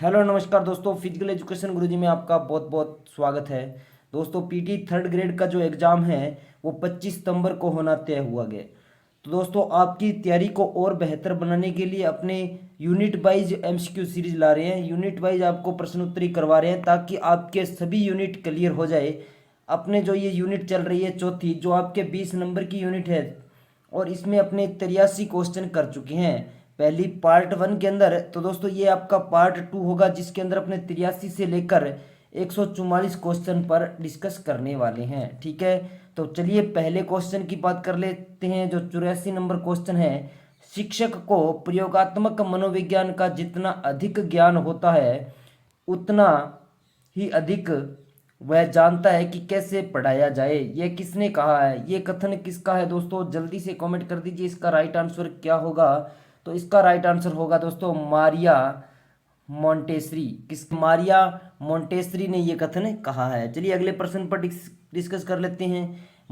Hello नमस्कार दोस्तों, physical education गुरुजी में आपका बहुत बहुत स्वागत है। दोस्तों पीटी थर्ड ग्रेड का जो एग्ज़ाम है वो 25 सितंबर को होना तय हुआ गया। तो दोस्तों आपकी तैयारी को और बेहतर बनाने के लिए अपने यूनिट वाइज एमसीक्यू सीरीज ला रहे हैं। यूनिट वाइज आपको प्रश्न उत्तरी करवा रहे हैं ताकि आपके सभी यूनिट क्लियर हो जाए। अपने जो ये यूनिट चल रही है चौथी, जो आपके 20 नंबर की यूनिट है और इसमें अपने 83 क्वेश्चन कर चुके हैं पहली पार्ट वन के अंदर। तो दोस्तों ये आपका पार्ट टू होगा जिसके अंदर अपने 83 से लेकर 144 क्वेश्चन पर डिस्कस करने वाले हैं। ठीक है, तो चलिए पहले क्वेश्चन की बात कर लेते हैं। जो 84 नंबर क्वेश्चन है, शिक्षक को प्रयोगात्मक मनोविज्ञान का जितना अधिक ज्ञान होता है उतना ही अधिक वह जानता है कि कैसे पढ़ाया जाए। यह किसने कहा है? ये कथन किसका है दोस्तों? जल्दी से कमेंट कर दीजिए इसका राइट आंसर क्या होगा। तो इसका राइट आंसर होगा दोस्तों मारिया मोंटेसरी। किस मारिया मोंटेसरी ने ये कथन कहा है। चलिए अगले प्रश्न पर डिस्कस कर लेते हैं।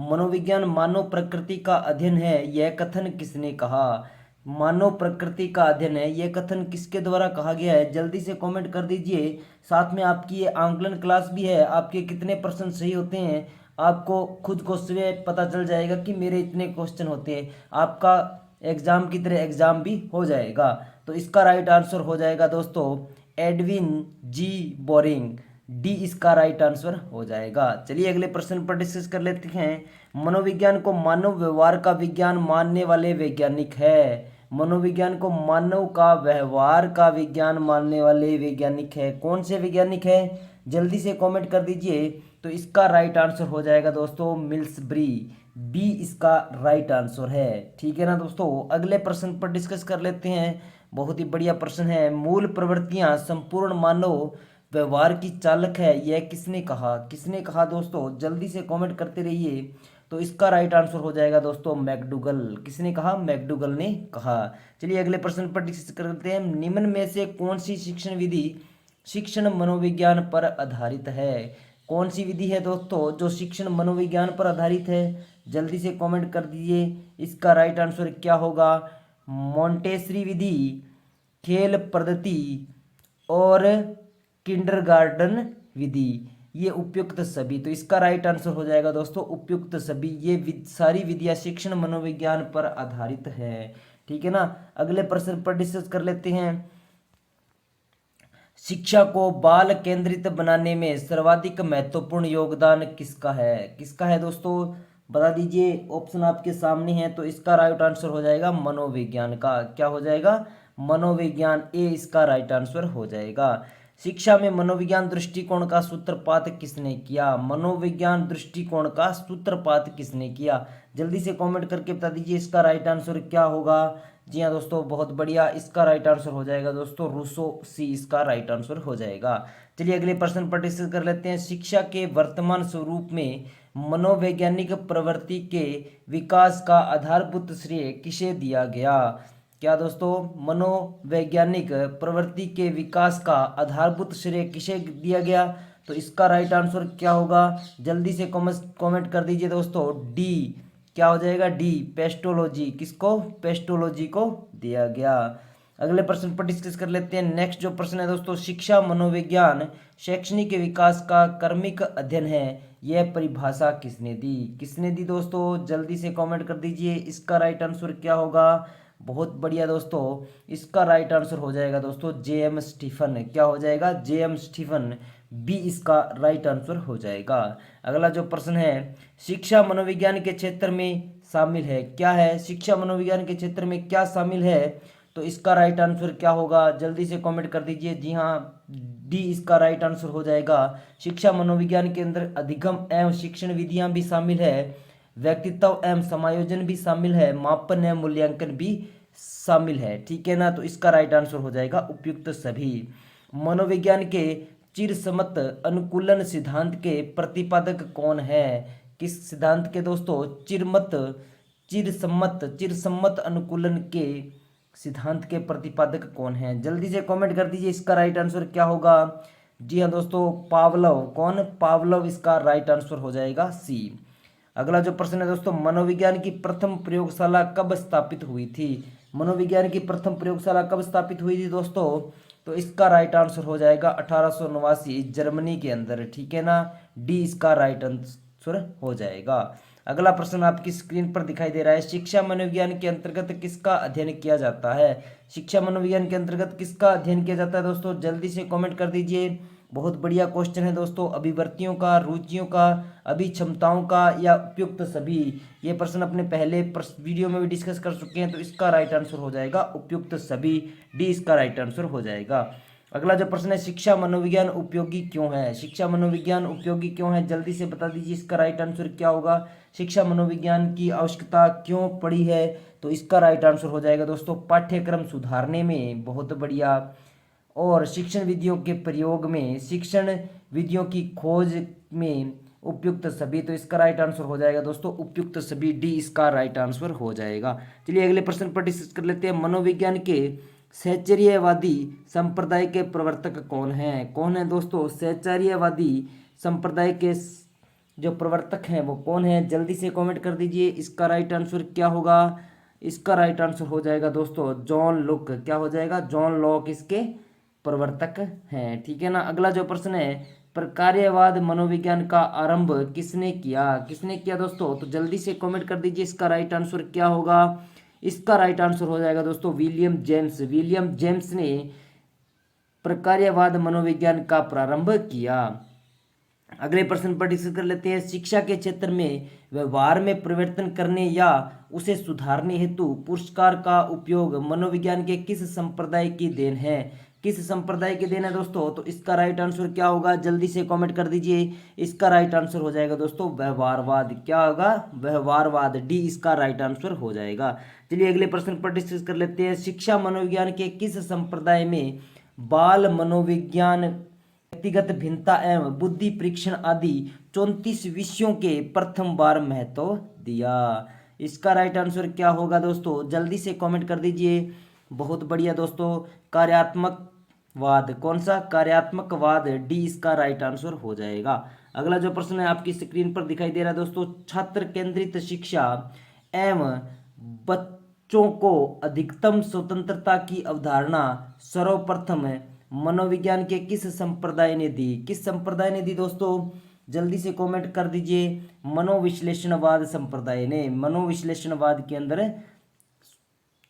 मनोविज्ञान मानव प्रकृति का अध्ययन है, यह कथन किसने कहा? मानव प्रकृति का अध्ययन है, यह कथन किसके द्वारा कहा गया है? जल्दी से कमेंट कर दीजिए। साथ में आपकी ये आंकलन क्लास भी है, आपके कितने प्रश्न सही होते हैं आपको खुद को स्वयं पता चल जाएगा कि मेरे इतने क्वेश्चन होते हैं। आपका एग्जाम की तरह एग्जाम भी हो जाएगा। तो इसका राइट आंसर हो जाएगा दोस्तों एडविन जी बोरिंग। डी इसका राइट आंसर हो जाएगा। चलिए अगले प्रश्न पर डिस्कस कर लेते हैं। मनोविज्ञान को मानव व्यवहार का विज्ञान मानने वाले वैज्ञानिक है। मनोविज्ञान को मानव का व्यवहार का विज्ञान मानने वाले वैज्ञानिक है। कौन से वैज्ञानिक है? जल्दी से कमेंट कर दीजिए। तो इसका राइट आंसर हो जाएगा दोस्तों मिल्सब्री। बी इसका राइट आंसर है। ठीक है ना दोस्तों, अगले प्रश्न पर डिस्कस कर लेते हैं। बहुत ही बढ़िया प्रश्न है। मूल प्रवृत्तियां संपूर्ण मानव व्यवहार की चालक है, यह किसने कहा? किसने कहा दोस्तों? जल्दी से कमेंट करते रहिए। तो इसका राइट आंसर हो जाएगा दोस्तों मैकडूगल। किसने कहा? मैकडूगल ने कहा। चलिए अगले प्रश्न पर डिस्कस करते हैं। निम्न में से कौन सी शिक्षण विधि शिक्षण मनोविज्ञान पर आधारित है? कौन सी विधि है दोस्तों जो शिक्षण मनोविज्ञान पर आधारित है? जल्दी से कमेंट कर दीजिए। इसका राइट आंसर क्या होगा? मोंटेसरी विधि, खेल पद्धति और किंडरगार्टन विधि, ये उपयुक्त सभी। तो इसका राइट आंसर हो जाएगा दोस्तों उपयुक्त सभी। ये सारी विधियां शिक्षण मनोविज्ञान पर आधारित है। ठीक है ना, अगले प्रश्न पर डिस्कस कर लेते हैं। शिक्षा को बाल केंद्रित बनाने में सर्वाधिक महत्वपूर्ण योगदान किसका है? किसका है दोस्तों? बता दीजिए। ऑप्शन आपके सामने है। तो इसका राइट आंसर हो जाएगा मनोविज्ञान का। क्या हो जाएगा? मनोविज्ञान। ए इसका राइट आंसर हो जाएगा। शिक्षा में मनोविज्ञान दृष्टिकोण का सूत्रपात किसने किया? मनोविज्ञान दृष्टिकोण का सूत्रपात किसने किया? जल्दी से कमेंट करके बता दीजिए इसका राइट आंसर क्या होगा। जी हाँ दोस्तों, बहुत बढ़िया। इसका राइट आंसर हो जाएगा दोस्तों रूसो। सी इसका राइट आंसर हो जाएगा। चलिए अगले प्रश्न पर डिस्कस कर लेते हैं। शिक्षा के वर्तमान स्वरूप में मनोवैज्ञानिक प्रवृत्ति के विकास का आधारभूत श्रेय किसे दिया गया? क्या दोस्तों? मनोवैज्ञानिक प्रवृत्ति के विकास का आधारभूत श्रेय किसे दिया गया? तो इसका राइट आंसर क्या होगा? जल्दी से कमेंट कर दीजिए दोस्तों। डी। क्या हो जाएगा? D pestology. किसको? पेस्टोलॉजी को दिया गया। अगले प्रश्न पर डिस्कस कर लेते हैं। नेक्स्ट जो प्रश्न है दोस्तों, शिक्षा मनोविज्ञान शैक्षणिक विकास का क्रमिक अध्ययन है, यह परिभाषा किसने दी? किसने दी दोस्तों? जल्दी से कमेंट कर दीजिए। इसका राइट आंसर क्या होगा? बहुत बढ़िया दोस्तों, इसका राइट आंसर हो जाएगा दोस्तों जे एम स्टीफन। क्या हो जाएगा? जे एम स्टीफन। बी इसका राइट आंसर हो जाएगा। अगला जो प्रश्न है, शिक्षा मनोविज्ञान के क्षेत्र में शामिल है, क्या है? शिक्षा मनोविज्ञान के क्षेत्र में क्या शामिल है? तो इसका राइट आंसर क्या होगा? जल्दी से कमेंट कर दीजिए। जी हाँ, डी इसका राइट आंसर हो जाएगा। शिक्षा मनोविज्ञान के अंदर अधिगम एवं शिक्षण विधियां भी शामिल है, व्यक्तित्व एवं समायोजन भी शामिल है, मापन एवं मूल्यांकन भी शामिल है। ठीक है ना, तो इसका राइट आंसर हो जाएगा उपयुक्त सभी। मनोविज्ञान के चिरसम्मत अनुकूलन सिद्धांत के प्रतिपादक कौन है? किस सिद्धांत के दोस्तों? चिरसम्मत अनुकूलन के सिद्धांत के प्रतिपादक कौन है? जल्दी से कमेंट कर दीजिए। इसका राइट आंसर क्या होगा? जी हाँ दोस्तों, पावलोव। कौन? पावलोव इसका राइट आंसर हो जाएगा सी। अगला जो प्रश्न है दोस्तों, मनोविज्ञान की प्रथम प्रयोगशाला कब स्थापित हुई थी? मनोविज्ञान की प्रथम प्रयोगशाला कब स्थापित हुई थी दोस्तों? तो इसका राइट आंसर हो जाएगा 1889 जर्मनी के अंदर, ठीक है ना। डी इसका राइट आंसर हो जाएगा। अगला प्रश्न आपकी स्क्रीन पर दिखाई दे रहा है, शिक्षा मनोविज्ञान के अंतर्गत किसका अध्ययन किया जाता है। शिक्षा मनोविज्ञान के अंतर्गत किसका अध्ययन किया जाता है दोस्तों, जल्दी से कमेंट कर दीजिए। बहुत बढ़िया क्वेश्चन है दोस्तों, अभिवृत्तियों का, रुचियों का, अभिक्षमताओं का या उपयुक्त सभी। ये प्रश्न अपने पहले वीडियो में भी डिस्कस कर चुके हैं, तो इसका राइट आंसर हो जाएगा उपयुक्त सभी, डी इसका राइट आंसर हो जाएगा। अगला जो प्रश्न है, शिक्षा मनोविज्ञान उपयोगी क्यों है। शिक्षा मनोविज्ञान उपयोगी क्यों है, जल्दी से बता दीजिए इसका राइट आंसर क्या होगा। शिक्षा मनोविज्ञान की आवश्यकता क्यों पड़ी है, तो इसका राइट आंसर हो जाएगा दोस्तों पाठ्यक्रम सुधारने में, बहुत बढ़िया, और शिक्षण विधियों के प्रयोग में, शिक्षण विधियों की खोज में उपयुक्त सभी। तो इसका राइट आंसर हो जाएगा दोस्तों उपयुक्त सभी, डी इसका राइट आंसर हो जाएगा। चलिए अगले प्रश्न पर डिस्कस कर लेते हैं, मनोविज्ञान के सहचर्यवादी संप्रदाय के प्रवर्तक कौन हैं। कौन है दोस्तों, सहचर्यवादी संप्रदाय के जो प्रवर्तक हैं वो कौन है, जल्दी से कमेंट कर दीजिए इसका राइट आंसर क्या होगा। इसका राइट आंसर हो जाएगा दोस्तों जॉन लॉक, क्या हो जाएगा, जॉन लॉक इसके प्रवर्तक हैं, ठीक है ना। अगला जो प्रश्न है, प्रकार्यवाद मनोविज्ञान का आरंभ किसने किया। किसने किया दोस्तों, तो जल्दी से कमेंट कर दीजिए इसका राइट आंसर क्या होगा। इसका राइट आंसर हो जाएगा दोस्तों विलियम जेम्स। विलियम जेम्स ने प्रकार्यवाद मनोविज्ञान का प्रारंभ किया। अगले प्रश्न पर डिस्कस कर लेते हैं, शिक्षा के क्षेत्र में व्यवहार में परिवर्तन करने या उसे सुधारने हेतु पुरस्कार का उपयोग मनोविज्ञान के किस संप्रदाय की देन है। किस संप्रदाय की देन है दोस्तों, तो इसका राइट आंसर क्या होगा, जल्दी से कमेंट कर दीजिए। इसका राइट आंसर हो जाएगा दोस्तों व्यवहारवाद, क्या होगा, व्यवहारवाद, डी इसका राइट आंसर हो जाएगा। चलिए अगले प्रश्न पर डिस्कस कर लेते हैं, शिक्षा मनोविज्ञान के किस संप्रदाय में बाल मनोविज्ञान, व्यक्तिगत भिन्नता एवं बुद्धि परीक्षण आदि 34 विषयों के प्रथम बार महत्व दिया। इसका राइट आंसर क्या होगा दोस्तों, जल्दी से कमेंट कर दीजिए। बहुत बढ़िया दोस्तों, कार्यात्मकवाद, कौन सा, कार्यात्मकवाद, डी इसका राइट आंसर हो जाएगा। अगला जो प्रश्न है आपकी स्क्रीन पर दिखाई दे रहा है दोस्तों, छात्र केंद्रित शिक्षा एवं बच्चों को अधिकतम स्वतंत्रता की अवधारणा सर्वप्रथम मनोविज्ञान के किस संप्रदाय ने दी। किस संप्रदाय ने दी दोस्तों, जल्दी से कमेंट कर दीजिए। मनोविश्लेषणवाद संप्रदाय ने, मनोविश्लेषणवाद के अंदर,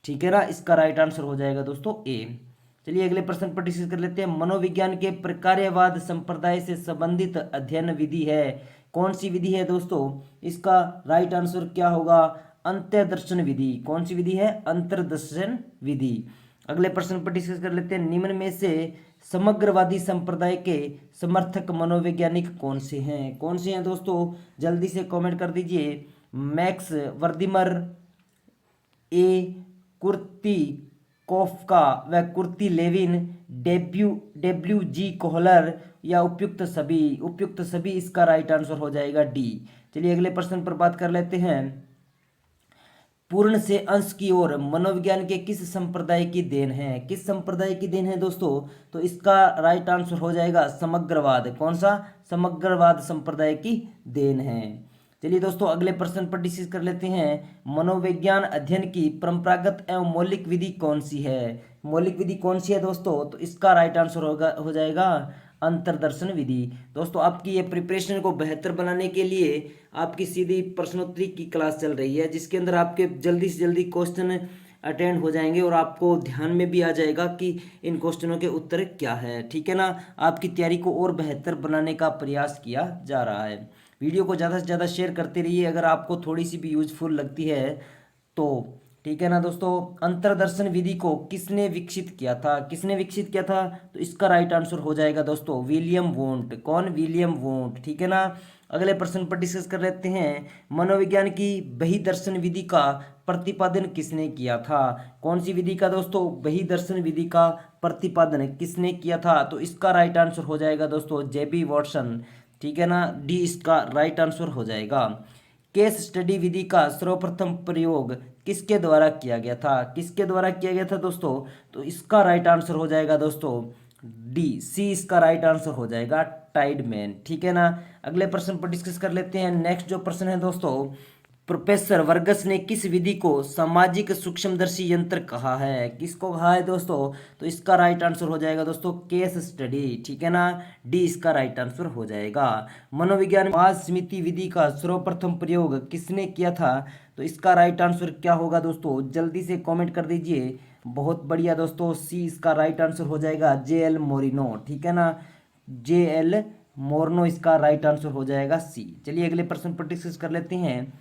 ठीक है ना। इसका राइट आंसर हो जाएगा दोस्तों ए। चलिए अगले प्रश्न पर डिस्कस कर लेते हैं, मनोविज्ञान के प्रकार्यवाद संप्रदाय से संबंधित अध्ययन विधि है, कौन सी विधि है दोस्तों। इसका राइट आंसर क्या होगा, अंतर्दर्शन विधि। कौन सी विधि है, अंतर्दर्शन विधि। अगले प्रश्न पर डिस्कस कर लेते हैं, निम्न में से समग्रवादी संप्रदाय के समर्थक मनोवैज्ञानिक कौन से हैं। कौन से हैं दोस्तों, जल्दी से कमेंट कर दीजिए। मैक्स वर्दिमर, ए कुर्ती कोफ्का व Kurt Lewin, W G Kohler या उपयुक्त सभी। उपयुक्त सभी इसका राइट आंसर हो जाएगा डी। चलिए अगले प्रश्न पर बात कर लेते हैं, पूर्ण से अंश की ओर मनोविज्ञान के किस संप्रदाय की देन है। किस संप्रदाय की देन है दोस्तों, तो इसका राइट आंसर हो जाएगा समग्रवाद। कौन सा, समग्रवाद संप्रदाय की देन है। चलिए दोस्तों अगले प्रश्न पर डिस्कस कर लेते हैं, मनोविज्ञान अध्ययन की परंपरागत एवं मौलिक विधि कौन सी है। मौलिक विधि कौन सी है दोस्तों, तो इसका राइट आंसर हो जाएगा अंतर्दर्शन विधि। दोस्तों आपकी ये प्रिपरेशन को बेहतर बनाने के लिए आपकी सीधी प्रश्नोत्तरी की क्लास चल रही है, जिसके अंदर आपके जल्दी से जल्दी क्वेश्चन अटेंड हो जाएंगे और आपको ध्यान में भी आ जाएगा कि इन क्वेश्चनों के उत्तर क्या है, ठीक है ना। आपकी तैयारी को और बेहतर बनाने का प्रयास किया जा रहा है। वीडियो को ज़्यादा से ज़्यादा शेयर करते रहिए अगर आपको थोड़ी सी भी यूजफुल लगती है तो, ठीक है ना दोस्तों। अंतर्दर्शन विधि को किसने विकसित किया था। किसने विकसित किया था, तो इसका राइट आंसर हो जाएगा दोस्तों विलियम वोंट। कौन, विलियम वोंट, ठीक है ना। अगले प्रश्न पर डिस्कस कर लेते हैं, मनोविज्ञान की बहिर्दर्शन विधि का प्रतिपादन किसने किया था। कौन सी विधि का दोस्तों, बहिर्दर्शन विधि का प्रतिपादन किसने किया था, तो इसका राइट आंसर हो जाएगा दोस्तों जेबी वॉटसन, ठीक है ना। डी इसका राइट आंसर हो जाएगा। केस स्टडी विधि का सर्वप्रथम प्रयोग किसके द्वारा किया गया था। किसके द्वारा किया गया था दोस्तों, तो इसका राइट आंसर हो जाएगा दोस्तों डी, सी इसका राइट आंसर हो जाएगा टाइडमैन, ठीक है ना। अगले प्रश्न पर डिस्कस कर लेते हैं। नेक्स्ट जो प्रश्न है दोस्तों, प्रोफेसर वर्गस ने किस विधि को सामाजिक सूक्ष्मदर्शी यंत्र कहा है? किसको कहा है दोस्तों? तो इसका राइट आंसर हो जाएगा दोस्तों केस स्टडी, ठीक है ना, डी इसका राइट आंसर हो जाएगा। मनोविज्ञान में समाज समिति विधि का सर्वप्रथम प्रयोग किसने किया था? तो इसका राइट आंसर क्या होगा दोस्तों? जल्दी से कॉमेंट कर दीजिए। बहुत बढ़िया दोस्तों, सी इसका राइट आंसर हो जाएगा, JL मोरिनो, ठीक है ना, JL मोरनो इसका राइट आंसर हो जाएगा सी। चलिए अगले प्रश्न पर डिस्कस कर लेते हैं।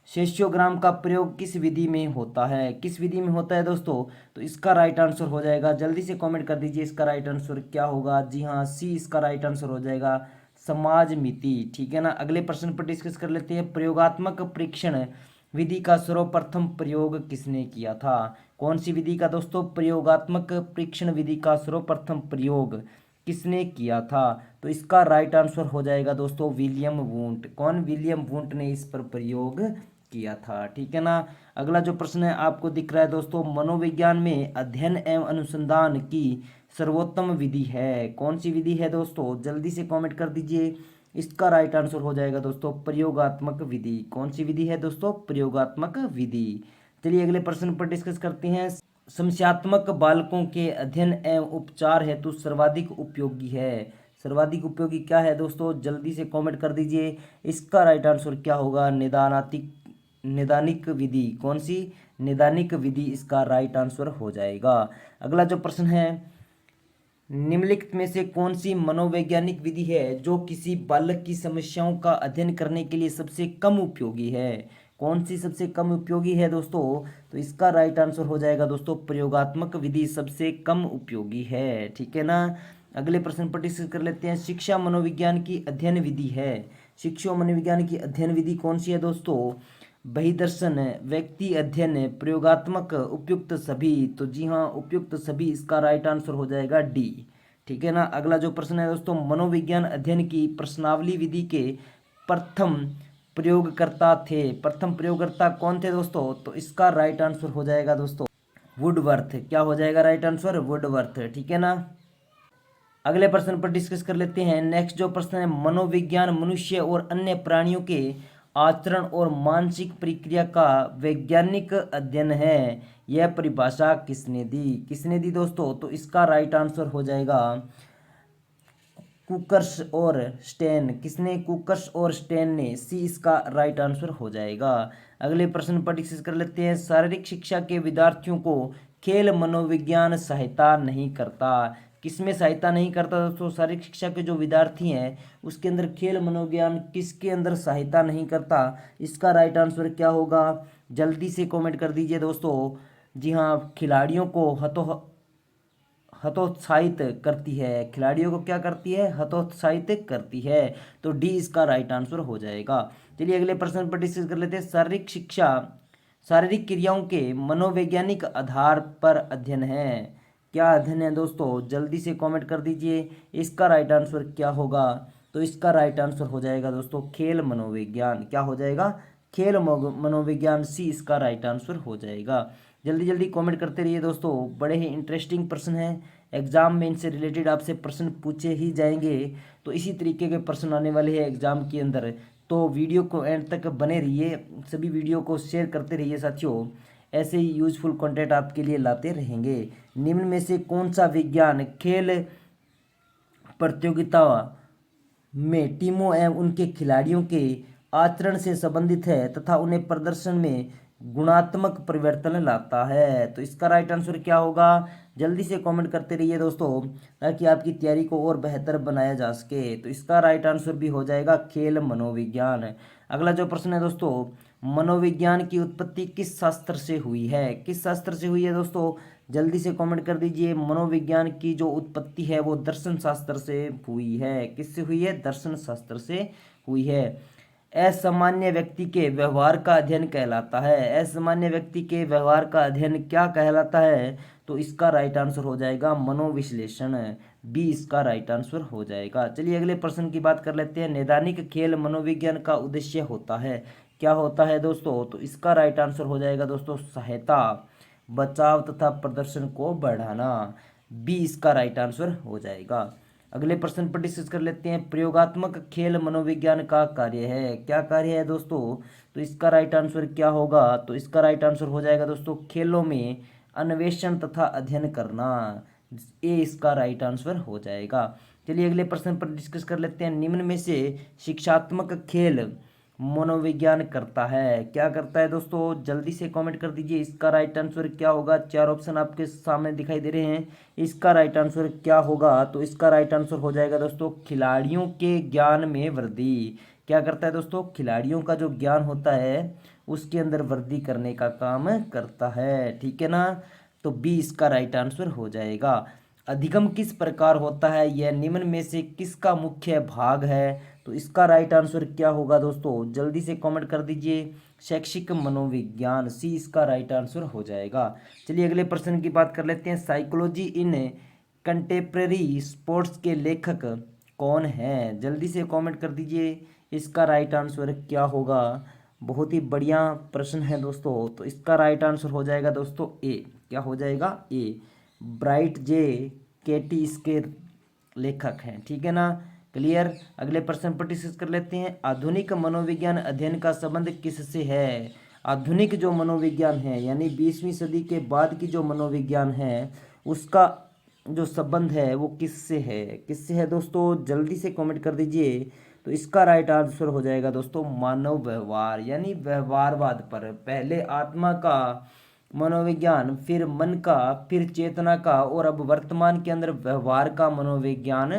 शेषोग्राम का प्रयोग किस विधि में होता है? किस विधि में होता है दोस्तों? तो इसका राइट आंसर हो जाएगा, जल्दी से कमेंट कर दीजिए, इसका राइट आंसर क्या होगा? जी हाँ, सी इसका राइट आंसर हो जाएगा, समाज मिति, ठीक है ना। अगले प्रश्न पर डिस्कस कर लेते हैं। प्रयोगात्मक परीक्षण विधि का सर्वप्रथम प्रयोग किसने किया था? कौन सी विधि का दोस्तों? प्रयोगात्मक परीक्षण विधि का सर्वप्रथम प्रयोग किसने किया था? तो इसका राइट आंसर हो जाएगा दोस्तों विलियम वुंट। कौन? विलियम वुंट ने इस पर प्रयोग किया था, ठीक है ना। अगला जो प्रश्न है आपको दिख रहा है दोस्तों, मनोविज्ञान में अध्ययन एवं अनुसंधान की सर्वोत्तम विधि है, कौन सी विधि है दोस्तों? जल्दी से कमेंट कर दीजिए। इसका राइट आंसर हो जाएगा दोस्तों प्रयोगात्मक विधि। कौन सी विधि है दोस्तों? प्रयोगात्मक विधि। चलिए अगले प्रश्न पर डिस्कस करते हैं। समस्यात्मक बालकों के अध्ययन एवं उपचार हेतु सर्वाधिक उपयोगी है, सर्वाधिक उपयोगी क्या है दोस्तों? जल्दी से कमेंट कर दीजिए। इसका राइट आंसर क्या होगा? निदानिक विधि। कौन सी? निदानिक विधि इसका राइट आंसर हो जाएगा। अगला जो प्रश्न है, निम्नलिखित में से कौन सी मनोवैज्ञानिक विधि है जो किसी बालक की समस्याओं का अध्ययन करने के लिए सबसे कम उपयोगी है? कौन सी सबसे कम उपयोगी है दोस्तों? तो इसका राइट आंसर हो जाएगा दोस्तों प्रयोगात्मक विधि सबसे कम उपयोगी है, ठीक है ना। अगले प्रश्न पर डिस्कस कर लेते हैं। शिक्षा मनोविज्ञान की अध्ययन विधि है, शिक्षा मनोविज्ञान की अध्ययन विधि कौन सी है दोस्तों? बहिर्दर्शन, व्यक्ति अध्ययन, प्रयोगात्मक, उपयुक्त सभी। तो जी हाँ, उपयुक्त सभी इसका राइट आंसर हो जाएगा डी, ठीक है ना। अगला जो प्रश्न है दोस्तों, मनोविज्ञान अध्ययन की प्रश्नावली विधि के प्रथम प्रयोगकर्ता थे, प्रथम प्रयोगकर्ता कौन थे दोस्तों? तो इसका राइट आंसर हो जाएगा दोस्तों वुडवर्थ। क्या हो जाएगा राइट आंसर? वुडवर्थ, ठीक है ना। अगले प्रश्न पर डिस्कस कर लेते हैं। नेक्स्ट जो प्रश्न है, मनोविज्ञान मनुष्य और अन्य प्राणियों के आचरण और मानसिक प्रक्रिया का वैज्ञानिक अध्ययन है, यह परिभाषा किसने दी? किसने दी दोस्तों? तो इसका राइट आंसर हो जाएगा कुकर्स और स्टेन। किसने? कुकर्स और स्टेन ने। सी इसका राइट आंसर हो जाएगा। अगले प्रश्न पर डिस्कस कर लेते हैं। शारीरिक शिक्षा के विद्यार्थियों को खेल मनोविज्ञान सहायता नहीं करता, किसमें सहायता नहीं करता दोस्तों? शारीरिक शिक्षा के जो विद्यार्थी हैं उसके अंदर खेल मनोविज्ञान किसके अंदर सहायता नहीं करता? इसका राइट आंसर क्या होगा? जल्दी से कमेंट कर दीजिए दोस्तों। जी हाँ, खिलाड़ियों को हतोत्साहित करती है, खिलाड़ियों को क्या करती है? हतोत्साहित करती है। तो डी इसका राइट आंसर हो जाएगा। चलिए अगले प्रश्न पर डिस्कस कर लेते हैं। शारीरिक शिक्षा शारीरिक क्रियाओं के मनोवैज्ञानिक आधार पर अध्ययन है, क्या अध्ययन है दोस्तों? जल्दी से कमेंट कर दीजिए। इसका राइट आंसर क्या होगा? तो इसका राइट आंसर हो जाएगा दोस्तों खेल मनोविज्ञान। क्या हो जाएगा? खेल मनोविज्ञान, सी इसका राइट आंसर हो जाएगा। जल्दी जल्दी कमेंट करते रहिए दोस्तों, बड़े ही इंटरेस्टिंग प्रश्न हैं, एग्जाम में इनसे रिलेटेड आपसे प्रश्न पूछे ही जाएंगे। तो इसी तरीके के प्रश्न आने वाले हैं एग्जाम के अंदर, तो वीडियो को एंड तक बने रहिए, सभी वीडियो को शेयर करते रहिए साथियों, ऐसे ही यूजफुल कंटेंट आपके लिए लाते रहेंगे। निम्न में से कौन सा विज्ञान खेल प्रतियोगिता में टीमों एवं उनके खिलाड़ियों के आचरण से संबंधित है तथा उन्हें प्रदर्शन में गुणात्मक परिवर्तन लाता है? तो इसका राइट आंसर क्या होगा? जल्दी से कमेंट करते रहिए दोस्तों, ताकि आपकी तैयारी को और बेहतर बनाया जा सके। तो इसका राइट आंसर भी हो जाएगा खेल मनोविज्ञान। अगला जो प्रश्न है दोस्तों, मनोविज्ञान की उत्पत्ति किस शास्त्र से हुई है? किस शास्त्र से हुई है दोस्तों? जल्दी से कमेंट कर दीजिए। मनोविज्ञान की जो उत्पत्ति है वो दर्शन शास्त्र से हुई है। किससे हुई है? दर्शन शास्त्र से हुई है। असामान्य व्यक्ति के व्यवहार का अध्ययन कहलाता है, असामान्य व्यक्ति के व्यवहार का अध्ययन क्या कहलाता है? तो इसका राइट आंसर हो जाएगा मनोविश्लेषण, बी इसका राइट आंसर हो जाएगा। चलिए अगले प्रश्न की बात कर लेते हैं। नैदानिक खेल मनोविज्ञान का उद्देश्य होता है, क्या होता है दोस्तों? तो इसका राइट आंसर हो जाएगा दोस्तों सहायता, बचाव तथा प्रदर्शन को बढ़ाना, बी इसका राइट आंसर हो जाएगा। अगले प्रश्न पर डिस्कस कर लेते हैं। प्रयोगात्मक खेल मनोविज्ञान का कार्य है। क्या कार्य है दोस्तों? तो इसका राइट आंसर क्या होगा? तो इसका राइट आंसर हो जाएगा दोस्तों खेलों में अन्वेषण तथा अध्ययन करना। ये इसका राइट आंसर हो जाएगा। चलिए अगले प्रश्न पर डिस्कस कर लेते हैं। निम्न में से शिक्षात्मक खेल मनोविज्ञान करता है। क्या करता है दोस्तों? जल्दी से कमेंट कर दीजिए। इसका राइट आंसर क्या होगा? चार ऑप्शन आपके सामने दिखाई दे रहे हैं। इसका राइट आंसर क्या होगा? तो इसका राइट आंसर हो जाएगा दोस्तों खिलाड़ियों के ज्ञान में वृद्धि। क्या करता है दोस्तों? खिलाड़ियों का जो ज्ञान होता है उसके अंदर वृद्धि करने का काम करता है। ठीक है ना? तो बी इसका राइट आंसर हो जाएगा। अधिगम किस प्रकार होता है? यह निम्न में से किसका मुख्य भाग है? तो इसका राइट आंसर क्या होगा दोस्तों? जल्दी से कमेंट कर दीजिए। शैक्षिक मनोविज्ञान, सी इसका राइट आंसर हो जाएगा। चलिए अगले प्रश्न की बात कर लेते हैं। साइकोलॉजी इन कंटेम्प्रेरी स्पोर्ट्स के लेखक कौन हैं? जल्दी से कमेंट कर दीजिए। इसका राइट आंसर क्या होगा? बहुत ही बढ़िया प्रश्न है दोस्तों। तो इसका राइट आंसर हो जाएगा दोस्तों ए। क्या हो जाएगा? ए। ब्राइट जे केटी इसके लेखक हैं। ठीक है ना? क्लियर? अगले प्रश्न पर डिस्कस कर लेते हैं। आधुनिक मनोविज्ञान अध्ययन का संबंध किससे है? आधुनिक जो मनोविज्ञान है यानी 20वीं सदी के बाद की जो मनोविज्ञान है उसका जो संबंध है वो किससे है? किससे है दोस्तों? जल्दी से कमेंट कर दीजिए। तो इसका राइट आंसर हो जाएगा दोस्तों मानव व्यवहार यानी व्यवहारवाद पर। पहले आत्मा का मनोविज्ञान, फिर मन का, फिर चेतना का और अब वर्तमान के अंदर व्यवहार का मनोविज्ञान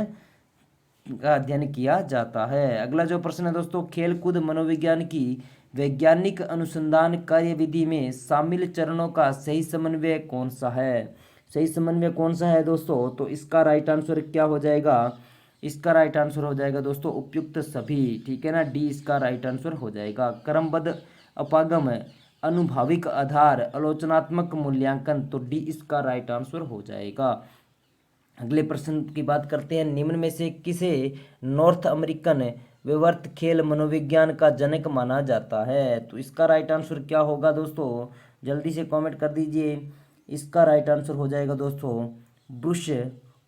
का अध्ययन किया जाता है। अगला जो प्रश्न है दोस्तों, खेल कूद मनोविज्ञान की वैज्ञानिक अनुसंधान कार्यविधि में शामिल चरणों का सही समन्वय कौन सा है? सही समन्वय कौन सा है दोस्तों? तो इसका राइट आंसर क्या हो जाएगा? इसका राइट आंसर हो जाएगा दोस्तों उपयुक्त सभी। ठीक है ना? डी इसका राइट आंसर हो जाएगा। क्रमबद्ध अपागम, अनुभाविक आधार, आलोचनात्मक मूल्यांकन, तो डी इसका राइट आंसर हो जाएगा। अगले प्रश्न की बात करते हैं। निम्न में से किसे नॉर्थ अमेरिकन विवर्त खेल मनोविज्ञान का जनक माना जाता है? तो इसका राइट आंसर क्या होगा दोस्तों? जल्दी से कमेंट कर दीजिए। इसका राइट आंसर हो जाएगा दोस्तों ब्रूस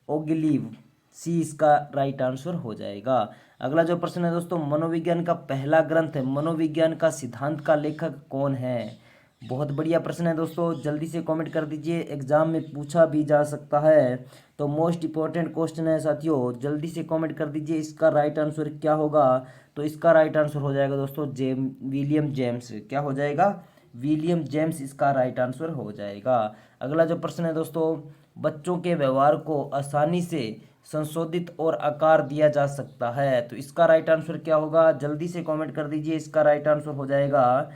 ओगिलीव, सी इसका राइट आंसर हो जाएगा। अगला जो प्रश्न है दोस्तों, मनोविज्ञान का पहला ग्रंथ मनोविज्ञान का सिद्धांत का लेखक कौन है? बहुत बढ़िया प्रश्न है दोस्तों। जल्दी से कमेंट कर दीजिए। एग्जाम में पूछा भी जा सकता है तो मोस्ट इंपॉर्टेंट क्वेश्चन है साथियों। जल्दी से कमेंट कर दीजिए। इसका राइट आंसर क्या होगा? तो इसका राइट आंसर हो जाएगा दोस्तों विलियम जेम्स। क्या हो जाएगा? विलियम जेम्स इसका राइट आंसर हो जाएगा। अगला जो प्रश्न है दोस्तों, बच्चों के व्यवहार को आसानी से संशोधित और आकार दिया जा सकता है। तो इसका राइट आंसर क्या होगा? जल्दी से कमेंट कर दीजिए। इसका राइट आंसर हो जाएगा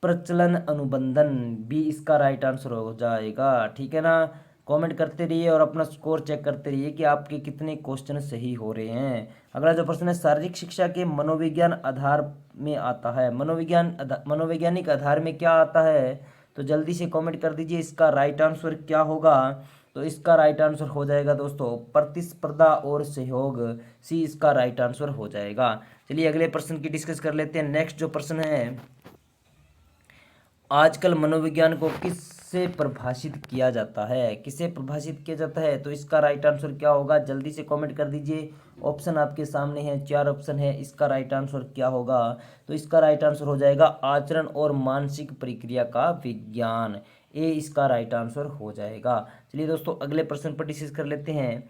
प्रचलन अनुबंधन, बी इसका राइट आंसर हो जाएगा। ठीक है ना? कमेंट करते रहिए और अपना स्कोर चेक करते रहिए कि आपके कितने क्वेश्चन सही हो रहे हैं। अगला जो प्रश्न है, शारीरिक शिक्षा के मनोविज्ञान आधार में आता है। मनोवैज्ञानिक आधार में क्या आता है? तो जल्दी से कमेंट कर दीजिए। इसका राइट आंसर क्या होगा? तो इसका राइट आंसर हो जाएगा दोस्तों प्रतिस्पर्धा और सहयोग, सी इसका राइट आंसर हो जाएगा। चलिए अगले प्रश्न की डिस्कस कर लेते हैं। नेक्स्ट जो प्रश्न है, आजकल मनोविज्ञान को किससे परिभाषित किया जाता है? किसे परिभाषित किया जाता है? तो इसका राइट आंसर क्या होगा? जल्दी से कमेंट कर दीजिए। ऑप्शन आपके सामने हैं, 4 ऑप्शन है। इसका राइट आंसर क्या होगा? तो इसका राइट आंसर हो जाएगा आचरण और मानसिक प्रक्रिया का विज्ञान, ए इसका राइट आंसर हो जाएगा। चलिए दोस्तों अगले प्रश्न पर डिस्कस कर लेते हैं।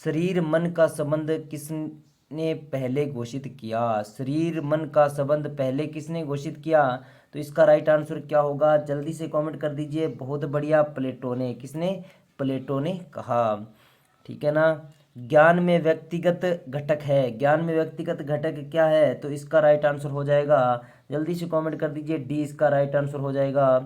शरीर मन का संबंध किसने पहले घोषित किया? शरीर मन का संबंध पहले किसने घोषित किया? तो इसका राइट आंसर क्या होगा? जल्दी से कमेंट कर दीजिए। बहुत बढ़िया, प्लेटो ने। किसने? प्लेटो ने कहा। ठीक है ना? ज्ञान में व्यक्तिगत घटक है। ज्ञान में व्यक्तिगत घटक क्या है? तो इसका राइट आंसर हो जाएगा, जल्दी से कमेंट कर दीजिए, डी इसका राइट आंसर हो जाएगा।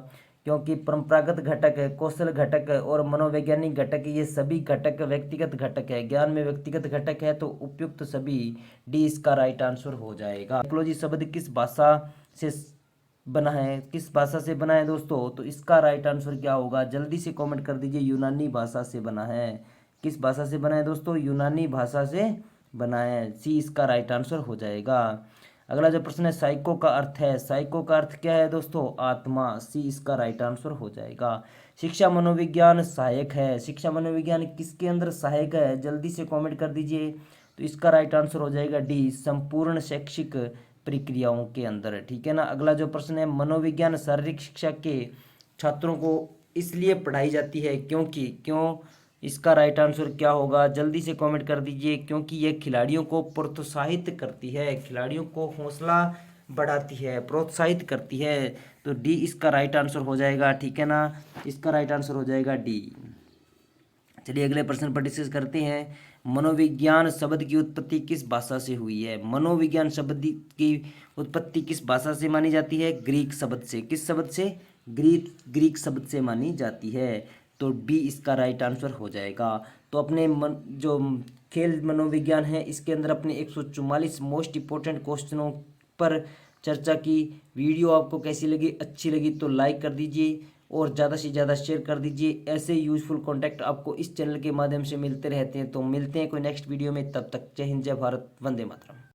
क्योंकि परंपरागत घटक है, कौशल घटक है और मनोवैज्ञानिक घटक, ये सभी घटक व्यक्तिगत घटक है। ज्ञान में व्यक्तिगत घटक है तो उपयुक्त सभी, डी इसका राइट आंसर हो जाएगा। साइकोलॉजी शब्द किस भाषा से बना है? किस भाषा से बना है दोस्तों? तो इसका राइट आंसर क्या होगा? जल्दी से कमेंट कर दीजिए। यूनानी भाषा से बना है। किस भाषा से बना है दोस्तों? यूनानी भाषा से बना है, सी इसका राइट आंसर हो जाएगा। अगला जो प्रश्न है, साइको का अर्थ है। साइको का अर्थ क्या है दोस्तों? आत्मा, सी इसका राइट आंसर हो जाएगा। शिक्षा मनोविज्ञान सहायक है। शिक्षा मनोविज्ञान किसके अंदर सहायक है, जल्दी से कमेंट कर दीजिए। तो इसका राइट आंसर हो जाएगा डी, संपूर्ण शैक्षिक प्रक्रियाओं के अंदर। ठीक है ना। अगला जो प्रश्न है, मनोविज्ञान शारीरिक शिक्षा के छात्रों को इसलिए पढ़ाई जाती है क्योंकि, क्यों, इसका राइट आंसर क्या होगा, जल्दी से कमेंट कर दीजिए। क्योंकि यह खिलाड़ियों को प्रोत्साहित करती है, खिलाड़ियों को हौसला बढ़ाती है, प्रोत्साहित करती है। तो डी इसका राइट आंसर हो जाएगा। ठीक है ना, इसका राइट आंसर हो जाएगा डी। चलिए अगले प्रश्न पर डिस्कस करते हैं। मनोविज्ञान शब्द की उत्पत्ति किस भाषा से हुई है। मनोविज्ञान शब्द की उत्पत्ति किस भाषा से मानी जाती है, ग्रीक शब्द से। किस शब्द से, ग्रीक शब्द से मानी जाती है। तो डी इसका राइट आंसर हो जाएगा। तो अपने जो खेल मनोविज्ञान है इसके अंदर अपने 144 मोस्ट इंपॉर्टेंट क्वेश्चनों पर चर्चा की। वीडियो आपको कैसी लगी, अच्छी लगी तो लाइक कर दीजिए और ज़्यादा से ज़्यादा शेयर कर दीजिए। ऐसे यूजफुल कॉन्टेंट आपको इस चैनल के माध्यम से मिलते रहते हैं। तो मिलते हैं कोई नेक्स्ट वीडियो में, तब तक जय हिंद, जय भारत, वंदे मातरम।